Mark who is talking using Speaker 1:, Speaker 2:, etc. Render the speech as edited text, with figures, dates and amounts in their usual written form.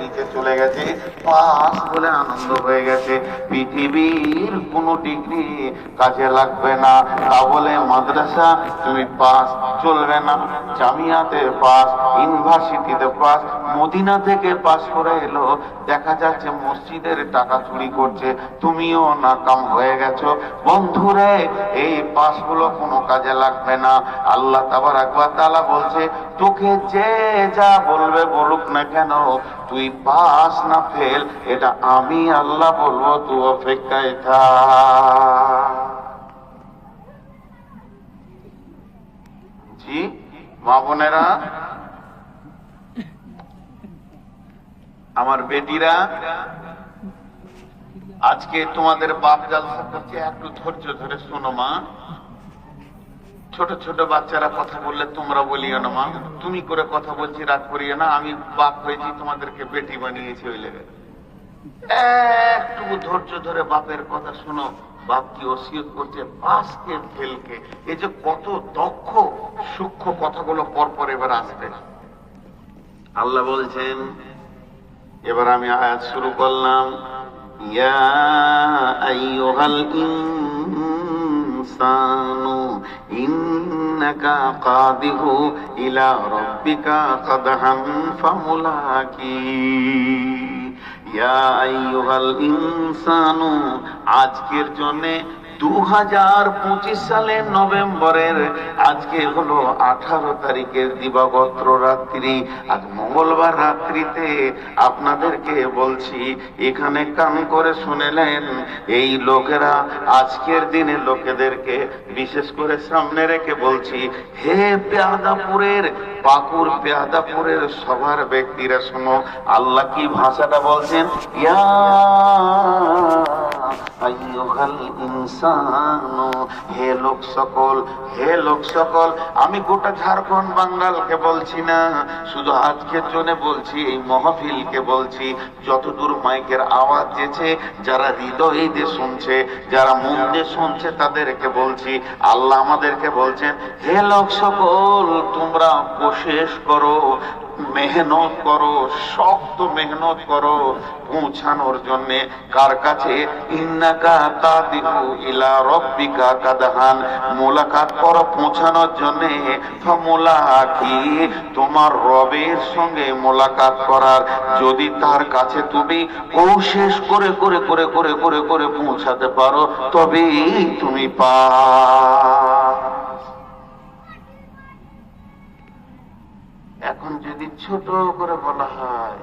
Speaker 1: নিচে চলে গেছে, পাস বলে আনন্দ হয়ে গেছে। পৃথিবীর কোনো ডিগ্রি কাজে লাগবে না, তা বলে মাদ্রাসা তুমি পাস চলবে না, জামিয়াতে পাস, ইউনিভার্সিটিতে পাস, মদিনা থেকে পাস করে এলো, দেখা যাচ্ছে মসজিদের টাকা চুরি করছে, তুমিও নাকাম হয়ে গেছো। বন্ধুরে, এই পাসগুলো কোনো কাজে লাগবে না। আল্লাহ তাবারাক ওয়া তাআলা বলছে, তোকে যে যা বলবে বলুক না কেন, তুই পাস না ফেল এটা আমি আল্লাহ বলবো, তুই অপেক্ষায় থাক। জি মা বোনেরা, আমার বেটিরা, আজকে তোমাদের বাপ জালসা করছে, একটু ধৈর্য ধরে শোনো মা। ছোট ছোট বাচ্চারা কথা বললে তোমরা বলিও না মা, তুমি করে কথা বলছি রাগ করিও না, আমি বাপ হয়েছি তোমাদেরকে বেটি বানিয়েছি ওই লেগে। একটু ধৈর্য ধরে বাপের কথা শোনো। বাপ কি ওসিয়ত করছে, পাসকে ফেলকে। এই যে কত দক্ষ সূক্ষ্ম কথাগুলো পরপর এবার আসবে। আল্লাহ বলছেন, এবার আমি আয়াত শুরু করলাম, ইয়া আইয়ুহাল ইনসানু ইন্নাকা কাদিহু ইলা রাব্বিকা কাদহান ফামুলাকি। ইয়া আইয়ুহাল ইনসানু, আজকের জন্যে 2025 সালের নভেম্বরের আজকে হলো 18 তারিখের দিবাগত রাত্রি। আজ মঙ্গলবার রাত্রিতে আপনাদেরকে বলছি, এখানে কান করে শুনেলেন। এই লোকেরা আজকের দিনে লোকেদেরকে বিশেষ করে সামনে রেখে বলছি, হে পেয়াদাপুরের, পাকুর পেয়াদাপুরের সবার ব্যক্তিরা শোনো, আল্লাহ কি ভাষাটা বলছেন, ইয়া আইয়ুহাল ইনসানু, হে লোক সকল, হে লোক সকল। আমি গোটা ঝাড়খণ্ড বাঙ্গালকে বলছি না, শুধু আজকের জন্য বলছি, এই মহফিলকে বলছি, যতদূর মাইকের আওয়াজ যেছে, যারা হৃদয়ে দিয়ে শুনছে, যারা মন দিয়ে শুনছে, তাদেরকে বলছি, আল্লাহ আমাদেরকে বলছেন, হে লোক সকল, তোমরা কোশিশ করো, মেহনত করো, শক্ত মেহনত করো পৌঁছানোর জন্য কার কাছে, ইন্নাকা কাদিহু ইলা রাব্বিকা কাদহান, মোলাকাত করো পৌঁছানোর জন্য, ফামুলাকি, তোমার রবের সঙ্গে মোলাকাত করার। যদি তার কাছে তুমি কোশিশ করে করে করে করে করে করে পৌঁছাতে পারো, তবেই তুমি পাস। এখন যদি ছোট করে বলা হয়,